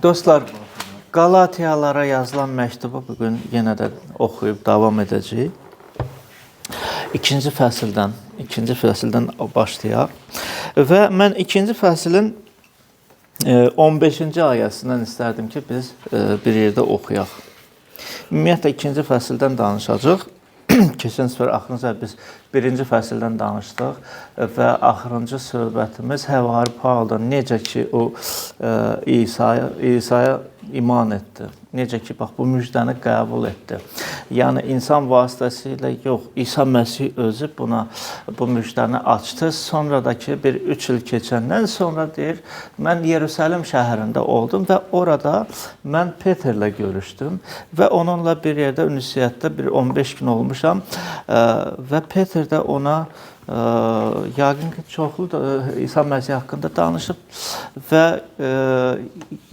Dostlar, Qalatiyalara yazılan məktubu bugün yenə də oxuyub davam edəcəyik. İkinci fəsildən başlayaq. Və mən ikinci fəsilin 15-ci ayəsindən istərdim ki, biz bir yerdə oxuyaq. Ümumiyyətlə, ikinci fəsildən danışacaq. Keçən səfər, axırıncı səfər biz birinci fəsildən danışdıq və axırıncı söhbətimiz Həvari Pauldan necə ki, o İsa'ya iman etdi. Necə ki, bax, bu müjdəni qəbul etdi. Yəni, insan vasitəsilə yox, İsa Məsih özü buna bu müjdəni açdı. Sonra da ki, bir 3 il keçəndən sonra deyir, mən Yerusəlim şəhərində oldum və orada mən Peterlə görüşdüm və onunla bir yerdə ünsiyyətdə bir 15 gün olmuşam və Peter də ona yəqin ki, çoxlu da İsa Məsih haqqında danışıb və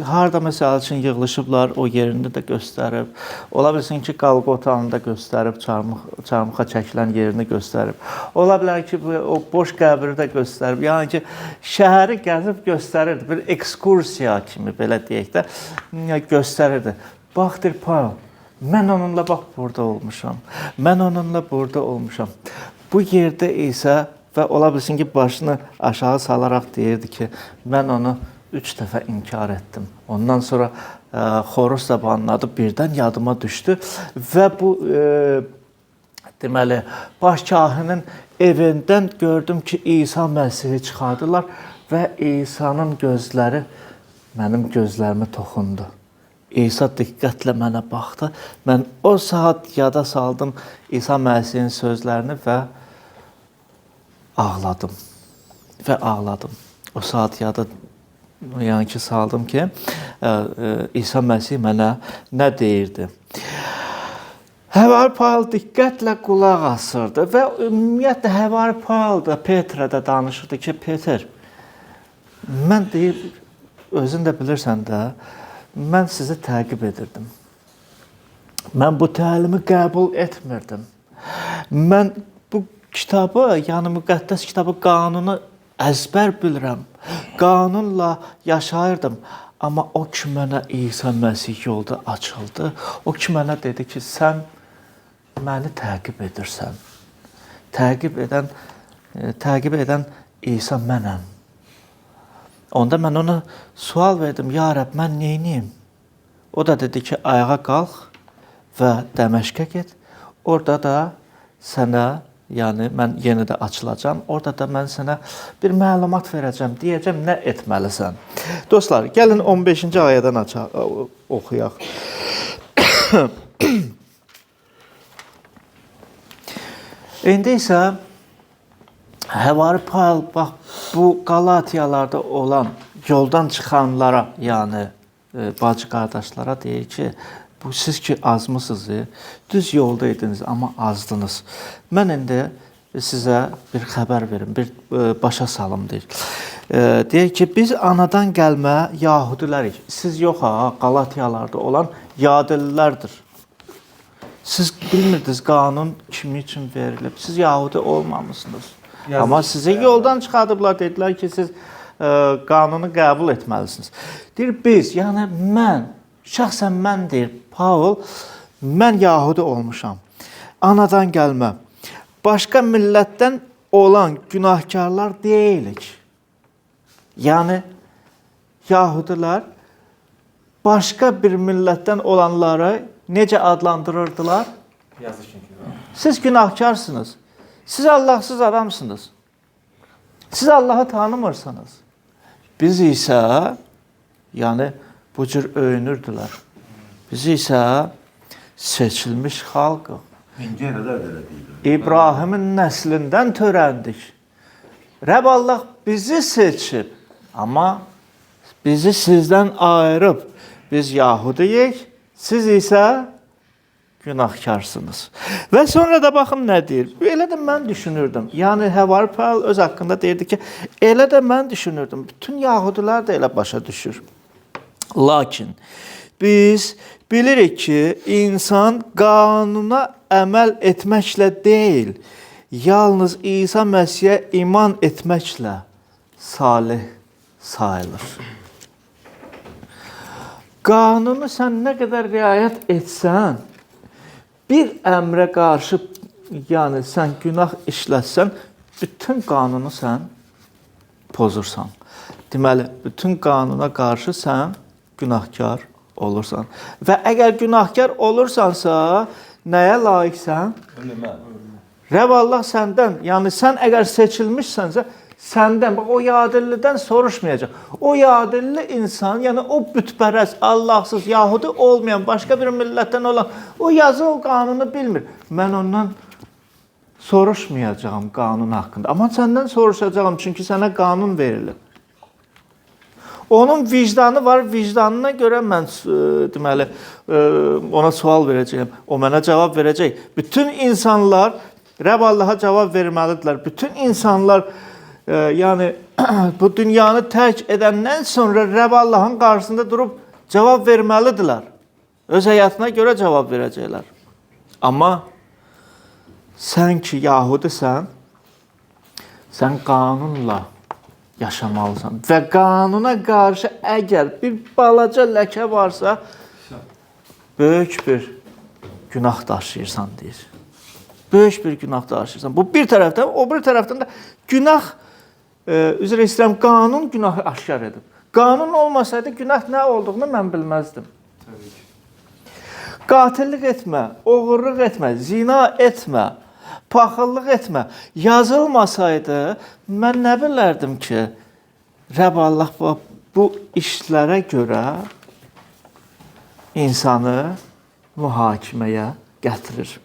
harada məsəl üçün yığılışıblar, o yerini də göstərib. Ola bilsin ki, Qalqotanı da göstərib, çarmıxa çəkilən yerini göstərib. Ola bilər ki, o boş qəbri də göstərib. Yəni ki, şəhəri gəzib göstərirdi. Bir ekskursiya kimi, belə deyək də, göstərirdi. Baxdır, Paul, mən onunla bax, burada olmuşam. Mən onunla burada olmuşam. Bu yerdə isə və ola bilsin ki, başını aşağı salaraq deyirdi ki, mən onu 3 dəfə inkar etdim. Ondan sonra xoruz da banladı, birdən yadıma düşdü və bu deməli, baş kahinin evindən gördüm ki, İsa Məsihi çıxardılar və İsa'nın gözləri mənim gözlərimə toxundu. İsa diqqətlə mənə baxdı. Mən o saat yada saldım İsa Məsihin sözlərini və ağladım. Və ağladım. O saat yada yəni ki, saldım ki, İsa Məsih mənə nə deyirdi? Həvari Paul diqqətlə qulaq asırdı və ümumiyyətlə Həvari Paul da Petrə də danışırdı ki, Peter, mən deyir, özün də bilirsən də, mən sizi təqib edirdim. Mən bu təlimi qəbul etmirdim. Mən bu kitabı, yəni müqəddəs kitabı, qanunu əzbər bilirəm. Qanunla yaşayırdım. Amma o ki mənə İsa Məsih yolda açıldı. O ki mənə dedi ki, sən məni təqib edirsən. Təqib edən İsa mənəm. Onda mən ona sual verdim, ya Rəbb, mən neyniyim? O da dedi ki, ayağa qalx və Dəməşqə get. Orada da sənə, yəni mən yenə də açılacam, orada da mən sənə bir məlumat verəcəm, deyəcəm, nə etməlisən. Dostlar, gəlin 15-ci ayədən oxuyaq. İndi isə Həvari Paul, bax, bu Qalatiyalarda olan yoldan çıxanlara, yəni bacı qardaşlara deyir ki, bu siz ki azmısınız, düz yoldaydınız, amma azdınız. Mən indi sizə bir xəbər verim, bir başa salım deyir. Deyir ki, biz anadan gəlmə yahudilərik. Siz yox ha, Qalatiyalarda olan yadillərdir. Siz bilmirdiniz qanun kimi üçün verilib. Siz yahudi olmamışsınız. Amma sizi yoldan çıxardıblar, dedilər ki, siz qanunu qəbul etməlisiniz. Deyir, biz, yəni mən, şəxsən mən deyir, Paul, mən yahudi olmuşam. Anadan gəlmə. Başqa millətdən olan günahkarlar deyilik. Yəni, yahudilər başqa bir millətdən olanları necə adlandırırdılar? Siz günahkarsınız. Siz Allahsız adamsınız. Siz Allahı tanımırsınız. Biz isə, yəni bu cür öyünürdülər. Biz isə seçilmiş xalqıq. İbrahimin nəslindən törəndik. Rəbb Allah bizi seçib, amma bizi sizdən ayırıb. Biz yahudiyik, siz isə günahkarsınız. Və sonra da baxın nə deyir. Elə də mən düşünürdüm. Yəni Həvari Paul öz haqqında deyirdi ki, elə də mən düşünürdüm. Bütün yahudilər də elə başa düşür. Lakin biz bilirik ki, insan qanuna əməl etməklə deyil, yalnız İsa Məsihə iman etməklə salih sayılır. qanunu sən nə qədər riayət etsən, bir əmrə qarşı, yəni sən günah işləsən, bütün qanunu sən pozursan. Deməli, bütün qanuna qarşı sən günahkar olursan. Və əgər günahkar olursansa, nəyə layiqsən? Rəvallah səndən, yəni sən əgər seçilmişsənsə, səndən, bax, o yadillidən soruşmayacaq. O yadilli insan, yəni o bütpərəst, Allahsız, yahudi olmayan, başqa bir millətdən olan, o yazı, o qanunu bilmir. Mən ondan soruşmayacağım qanun haqqında. Amma səndən soruşacağım, çünki sənə qanun verilib. Onun vicdanı var, vicdanına görə mən deməli, ona sual verəcəyim, o mənə cavab verəcək. Bütün insanlar Rəbb Allaha cavab verməlidirlər. Bütün insanlar yəni bu dünyanı tərk edəndən sonra Rəbb Allahın qarşısında durub cavab verməlidirlər. Öz həyatına görə cavab verəcəklər. Amma sən ki, yahudisən, sən qanunla yaşamalısan və qanuna qarşı əgər bir balaca ləkə varsa, böyük bir günah daşıyırsan, deyir. Böyük bir günah daşıyırsan. Bu bir tərəfdən, o bir tərəfdən də günah, üzr istəyirəm, qanun günahı aşkar edib. Qanun olmasaydı günah nə olduğunu mən bilməzdim. Qatillik etmə, oğurluq etmə, zina etmə, paxıllıq etmə. Yazılmasaydı, mən nə bilərdim ki, Rəbb Allah bu işlərə görə insanı mühakiməyə gətirir.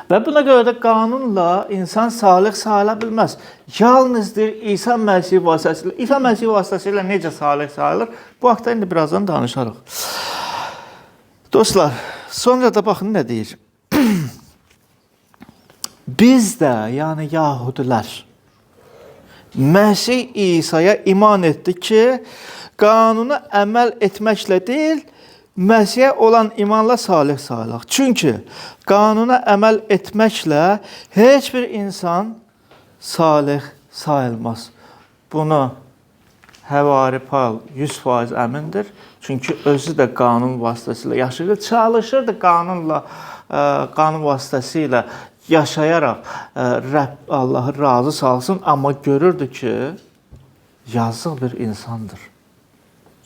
Və buna görə də qanunla insan salih sayıla bilməz. Yalnızdır İsa Məsih vasitəsilə. İsa Məsih vasitəsilə necə salih sayılır? Bu haqda indi birazdan danışarıq. Dostlar, sonra da baxın nə deyir. Biz də, yəni yahudilər, Məsih İsa'ya iman etdik ki, qanuna əməl etməklə deyil, Məsihə olan imanla salih sayılaq. Çünki qanuna əməl etməklə heç bir insan salih sayılmaz. Bunu Həvari Paul 100% əmindir. Çünki özü də qanun vasitəsilə yaşayır, çalışırdı qanunla, qanun vasitəsilə yaşayaraq Rəbb Allahı razı salsın, amma görürdü ki, yazıq bir insandır.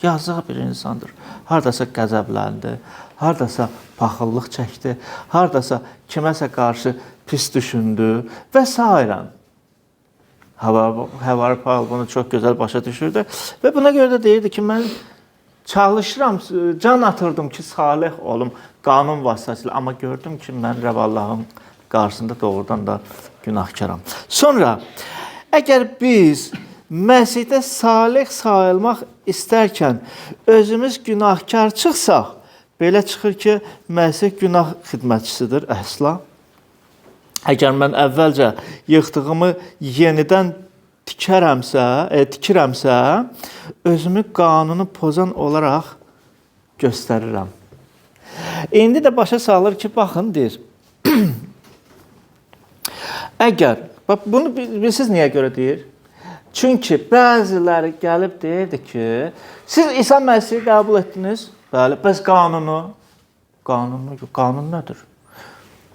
Yazıq bir insandır. Hardasa qəzəbləndi, hardasa paxıllıq çəkdi, hardasa kiməsə qarşı pis düşündü və s. Həvari Paul bunu çox gözəl başa düşürdü və buna görə də deyirdi ki, mən çalışıram, can atırdım ki, salih olum qanun vasitəsilə, amma gördüm ki, mən Rəbb Allahın qarşısında doğrudan da günahkaram. Sonra, əgər biz Məsihdə salih sayılmaq istərkən özümüz günahkar çıxsaq, belə çıxır ki, Məsih günah xidmətçisidir, əsla. Əgər mən əvvəlcə yıxdığımı yenidən tikirəmsə, özümü qanunu pozan olaraq göstərirəm. İndi də başa salır ki, baxın, deyir. Əgər, bunu bilirsiniz niyə görə deyir? Çünki bəziləri gəlib deyirdi ki, siz İsa Məsihi qəbul etdiniz, bəli, bəs qanun nədir?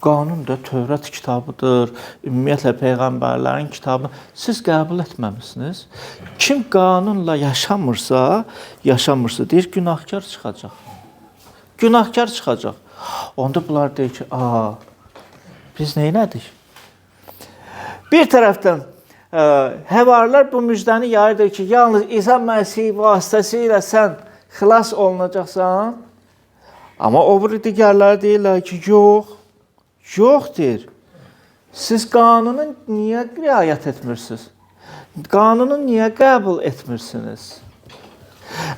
Qanun da Tövrət kitabıdır, ümumiyyətlə Peyğəmbərlərin kitabıdır. Siz qəbul etməmisiniz. Kim qanunla yaşamırsa, deyir, günahkar çıxacaq. Günahkar çıxacaq. Onda bunlar deyir ki, biz neynədik? Bir tərəfdən, həvarilər bu müjdəni yayırdır ki, yalnız İsa Məsih vasitəsilə sən xilas olunacaqsan. Amma o biri digərləri deyirlər ki, yox deyir. Siz qanunu niyə riayət etmirsiniz? Qanunu niyə qəbul etmirsiniz?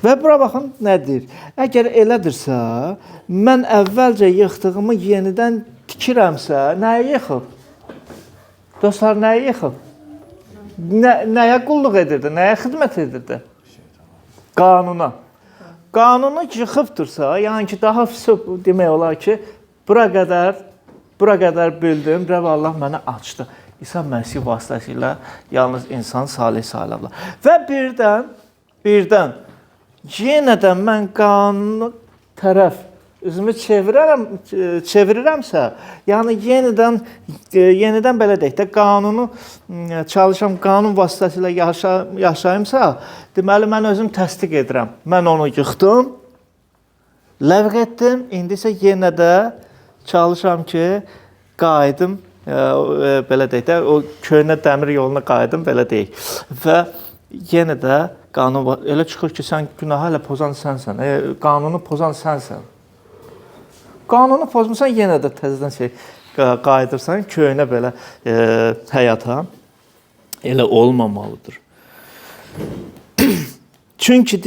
Və bura baxın, nə deyir? Əgər elədirsə, mən əvvəlcə yıxdığımı yenidən tikirəmsə, nəyə yıxıb? Dostlar, nəyə yıxıb? Nəyə qulluq edirdi, nəyə xidmət edirdi? Qanuna. Qanunu yıxıbdırsa, yəni ki, daha demək olar ki, bura qədər bildim, Rəbb Allah mənə açdı. İsa Məsih vasitəsilə yalnız insan salih sayılırlar. Və birdən yenə də mən qanunu tərəf üzümü çevirirəmsə, yəni yenidən belə deyək də, qanunu çalışam, qanun vasitəsilə yaşayımsa, deməli, mən özüm təsdiq edirəm. Mən onu yıxdım, ləğv etdim, indi isə yenə də çalışam ki, qayıdım, belə deyək də, o köhnə dəmir yoluna qayıdım, belə deyək. Və yenə də qanun, elə çıxır ki, sən günahı hələ pozan sənsən, qanunu pozan sənsən. Qanunu pozmusan, yenə də təzədən qayıdırsan, köhnə belə həyata. Elə olmamalıdır. Çünki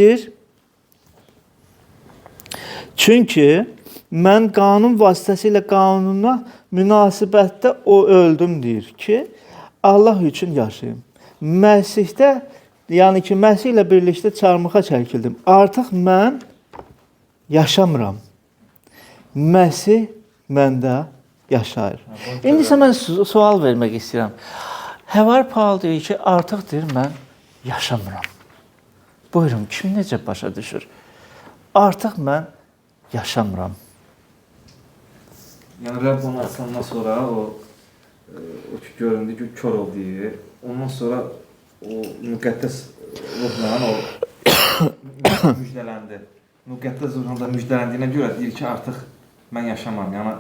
mən qanun vasitəsilə qanuna münasibətdə o öldüm deyir ki, Allah üçün yaşayım. Məsihdə, yəni ki, Məsih ilə birlikdə çarmıxa çəkildim. Artıq mən yaşamıram. Məsih məndə yaşayır. İndi isə mən sual vermək istəyirəm. Həvar Paul deyir ki, artıq deyir, mən yaşamıram. Buyurun, kim necə başa düşür? Artıq mən yaşamıram. Yəni, Rəbb onu açandan sonra o ki, göründü ki, kör oldu. Ondan sonra o müqəddəs ruhla o müjdələndi. Müqəddəs ruhla müjdələndiyinə görə deyir ki, artıq mən yaşamam. Yəni,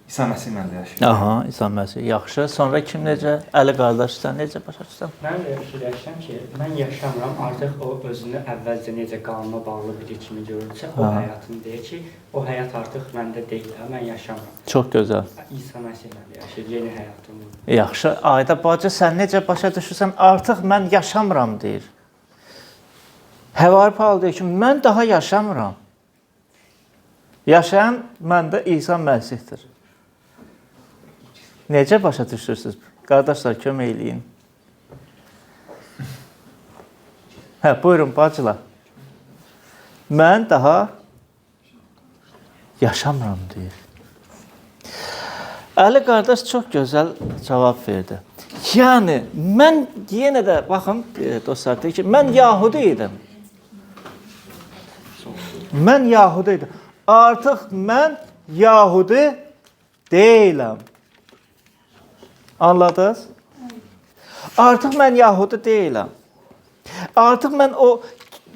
İsa Məsih məndə yaşayır. Aha, İsa Məsih, yaxşı. Sonra kim necə? Əli qardaş, sən necə başa düşsən? Mən də fikirləşirəm ki, mən yaşamıram, artıq o özünü əvvəlcə necə qanuna bağlı biri kimi görürsə, o həyatını deyir ki, o həyat artıq məndə deyil, mən yaşamıram. Çox gözəl. İsa Məsih məndə yaşayır, yeni həyatımı. Yaxşı, Ayda bacı, sən necə başa düşürsən? Artıq mən yaşamıram deyir. Həvar Paul deyir ki, mən daha yaşamıram. Yaşayan məndə İsa Məsihdir. Necə başa düşürsünüz? Qardaşlar, kömək eləyin. Buyurun, bacılar. Mən daha yaşamıram deyir. Əli qardaş çox gözəl cavab verdi. Yəni, mən yenə də, baxın, dostlar, deyir ki, mən Yahudi idim. Mən Yahudi idim. Artıq mən Yahudi deyiləm. Anladınız? Artıq mən Yahudi deyiləm. Artıq mən o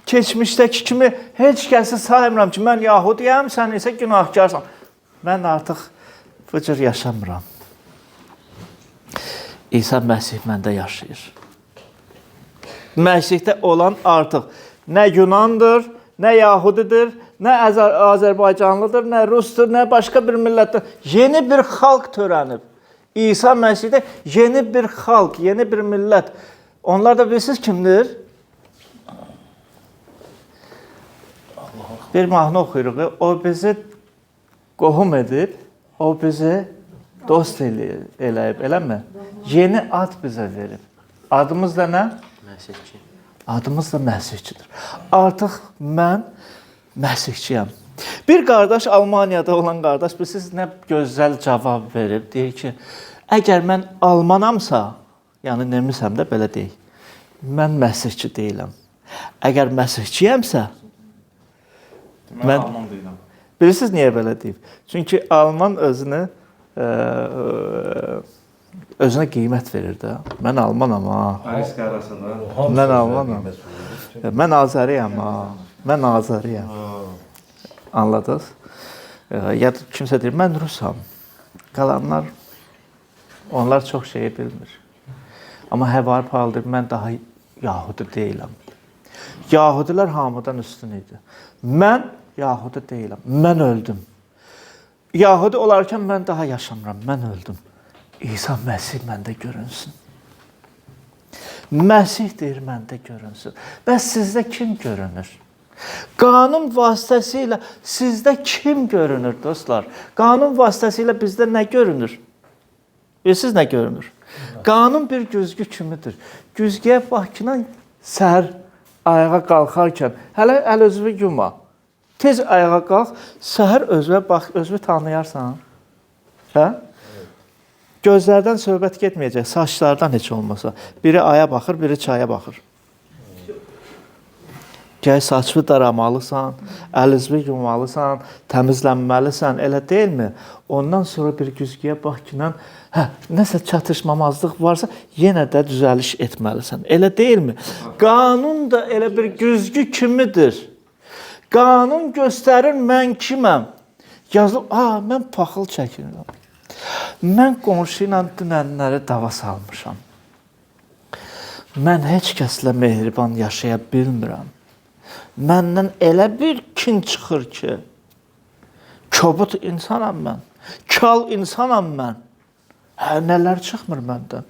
keçmişdəki kimi heç kəsi saymıram ki, mən Yahudiyəm, sən isə günahkarsan. Mən artıq bu cür yaşamıram. İsa Məsih məndə yaşayır. Məsihdə olan artıq nə Yunandır, nə Yahudidir, nə Azərbaycanlıdır, nə Rusdur, nə başqa bir millətdir. Yeni bir xalq törənib. İsa Məsihdə yeni bir xalq, yeni bir millət. Onlar da bilirsiniz kimdir? Bir mahnı oxuyuruq. O bizi qohum edib, o bizi dost eləyib, eləmi? Yeni ad bizə verib. Adımız da nə? Məsihçi. Adımız da Məsihçidir. Artıq mən Məsihçiyəm. Bir qardaş, Almaniyada olan qardaş, bilirsiniz nə gözəl cavab verib. Deyir ki, əgər mən Almanamsa, yəni nemirsəm də belə deyək, mən Məsihçi deyiləm. Əgər Məsihçiyəmsə, mən Alman deyiləm. Bilirsiniz niyə belə deyib? Çünki Alman özünə qiymət verir də. Mən Almanam ha. Paris qarasında. Mən Almanam. Mən Azəriyəm ha. Mən Azəriyəm. Anladınız? Ya da kimsə deyir, mən Rusam. Qalanlar, onlar çox şeyi bilmir. Amma Həvar Paul deyir, mən daha Yahudi deyiləm. Yahudilər hamıdan üstün idi. Mən Yahudi deyiləm. Mən öldüm. Yahudi olarkən mən daha yaşamıram. Mən öldüm. İsa Məsih məndə görünsün. Məsih deyir, məndə görünsün. Bəs sizdə kim görünür? Qanun vasitəsilə sizdə kim görünür, dostlar? Qanun vasitəsilə bizdə nə görünür? Bilirsiniz nə görünür? Qanun bir güzgü kimidir. Güzgüyə baxkinan səhər ayağa qalxarkən, hələ əl özünü yuma. Tez ayağa qalx, səhər özünə bax, özünü tanıyarsan. Hə? Gözlərdən söhbət getməyəcək, saçlardan heç olmasa. Biri aya baxır, biri çaya baxır. Gəl saçını daramalısan, əl-üzünü yumalısan, təmizlənməlisən, elə deyilmi? Ondan sonra bir güzgüyə bax ki, nəsə çatışmamazlıq varsa, yenə də düzəliş etməlisən. Elə deyilmi? Qanun da elə bir güzgü kimidir. Qanun göstərir mən kiməm. Yazılıb, mən paxıl çəkirəm. Mən qonşu ilə dünənləri dava salmışam. Mən heç kəslə mehriban yaşaya bilmirəm. Məndən elə bir kin çıxır ki, kobud insanam mən, kal insanam mən. Nələr çıxmır məndən.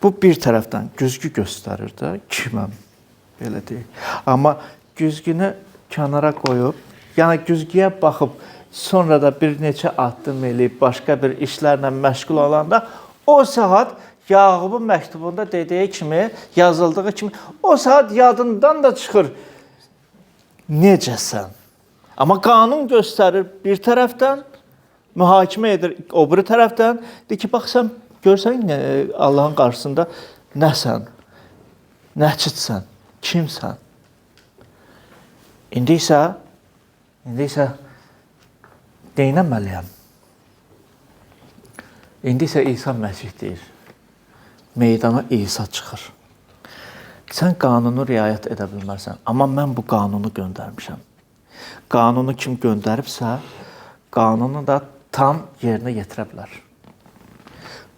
Bu bir tərəfdən güzgü göstərir də, kiməm, belə deyil. Amma güzgünü kənara qoyub, yəni güzgüyə baxıb, sonra da bir neçə addım eləyib, başqa bir işlərlə məşğul olanda, o saat Yaqubun məktubunda dediyi kimi, yazıldığı kimi, o saat yadından da çıxır. Necəsən? Amma qanun göstərir bir tərəfdən, mühakimə edir o biri tərəfdən. Deyir ki, bax sən görsən Allahın qarşısında nəsən? Nəçidsən? Kimsən? İndi isə neynəməliyəm? İndi isə İsa Məsih deyir. Meydana İsa çıxır. Sən qanunu riayət edə bilmərsən, amma mən bu qanunu göndərmişəm. Qanunu kim göndəribsə, qanunu da tam yerinə yetirə bilər.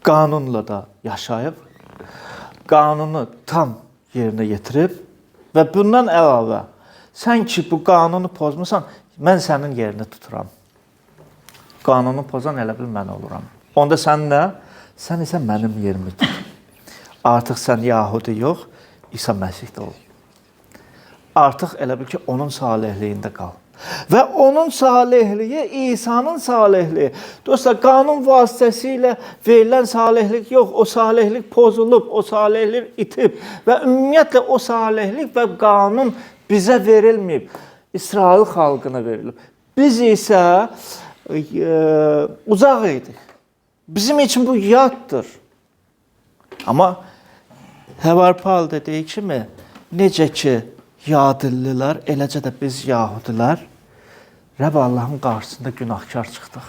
Qanunla da yaşayıb, qanunu tam yerinə yetirib və bundan əlavə, sən ki bu qanunu pozmusan, mən sənin yerini tuturam. Qanunu pozan elə bil mən oluram. Onda sən nə? Sən isə mənim yerimi tut. Artıq sən Yahudi yox, İsa Məsih də ol. Artıq elə bil ki, onun salihliyində qal. Və onun salihliyi İsa'nın salihliyi. Dostlar, qanun vasitəsilə verilən salihlik yox, o salihlik pozulub, o salihlik itib və ümumiyyətlə o salihlik və qanun bizə verilməyib. İsrail xalqına verilib. Biz isə uzaq idik. Bizim üçün bu yaddır. Amma Həvar Paul dediyi kimi, necə ki yadillilər, eləcə də biz Yahudilər Rəbb Allahın qarşısında günahkar çıxdıq.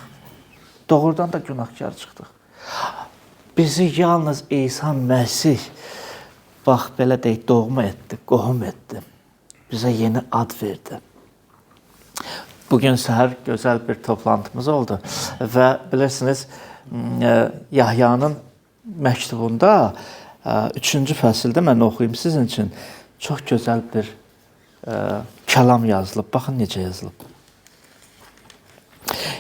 Doğrudan da günahkar çıxdıq. Bizi yalnız İsa Məsih, bax belə deyək, doğma etdi, qohum etdi. Bizə yeni ad verdi. Bugün səhər gözəl bir toplantımız oldu və bilirsiniz, Yahyanın məktubunda 3-cü fəsildə mən oxuyum sizin üçün. Çox gözəl bir kəlam yazılıb. Baxın necə yazılıb.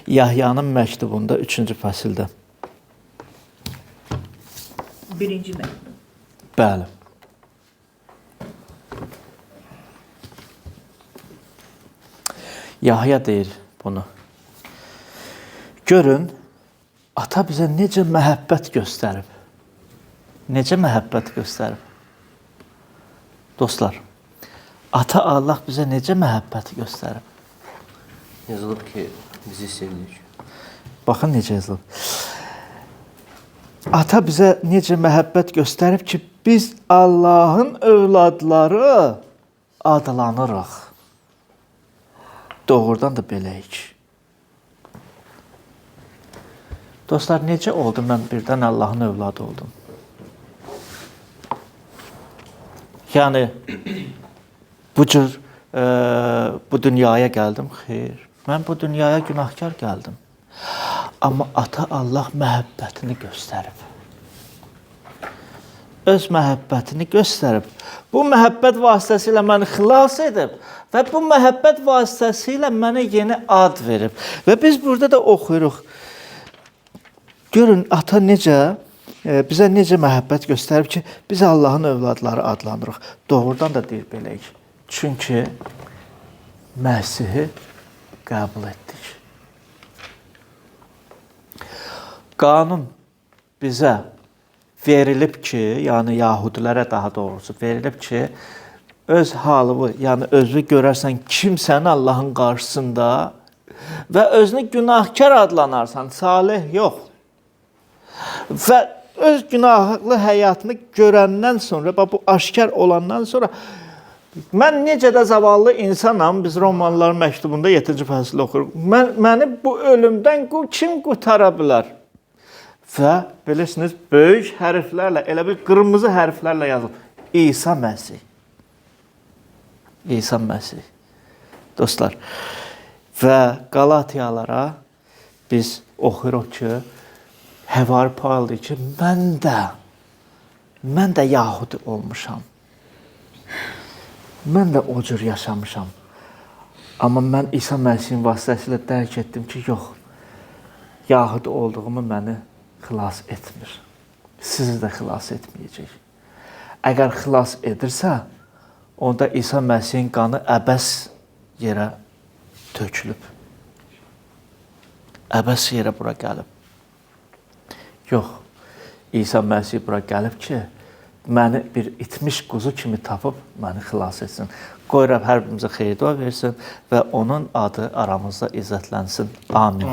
Yahyanın məktubunda 3-cü fəsildə. 1-ci məktub. Bəli. Yahya deyir bunu. Görün, ata bizə necə məhəbbət göstərib. Necə məhəbbət göstərib? Dostlar, ata Allah bizə necə məhəbbət göstərib? Yazılıb ki, bizi sevilir. Baxın necə yazılıb. Ata bizə necə məhəbbət göstərib ki, biz Allahın övladları adlanırıq. Doğrudan da beləyik. Dostlar, necə oldu mən birdən Allahın övladı oldum? Yəni, bu cür bu dünyaya gəldim, xeyr. Mən bu dünyaya günahkar gəldim. Amma ata Allah məhəbbətini göstərib. Öz məhəbbətini göstərib. Bu məhəbbət vasitəsilə məni xilas edib və bu məhəbbət vasitəsilə mənə yeni ad verib. Və biz burada da oxuyuruq. Görün, ata bizə necə məhəbbət göstərib ki, biz Allahın övladları adlanırıq. Doğrudan da deyir beləyik. Çünki Məsihi qəbul etdik. Qanun bizə verilib ki, yəni Yahudilərə daha doğrusu verilib ki, öz halını, yəni özünü görərsən kimsən Allahın qarşısında və özünü günahkar adlanarsan, salih yox. Və öz günahlı həyatını görəndən sonra, bu aşkar olandan sonra Mən necə də zavallı insanam, biz romanlar məktubunda 7-ci fəsil oxuruq. Məni bu ölümdən kim qurtara bilər? Və bilirsiniz, böyük hərflərlə, elə bir qırmızı hərflərlə yazılıb. İsa Məsih. İsa Məsih. Dostlar, və Qalatiyalara biz oxuyuruq ki, Həvari Paul deyir ki, mən də Yahudi olmuşam. Mən də o cür yaşamışam. Amma mən İsa Məsihin vasitəsilə dərk etdim ki, yox, Yahudi olduğumu məni xilas etmir. Sizi də xilas etməyəcək. Əgər xilas edirsə, onda İsa Məsihin qanı əbəs yerə tökülüb. Əbəs yerə bura gəlib. Yox, İsa Məsih bura gəlib ki, məni bir itmiş quzu kimi tapıb məni xilas etsin. Qoy Rəbb hər birimizə xeyir dua versin və onun adı aramızda izzətlənsin. Amin.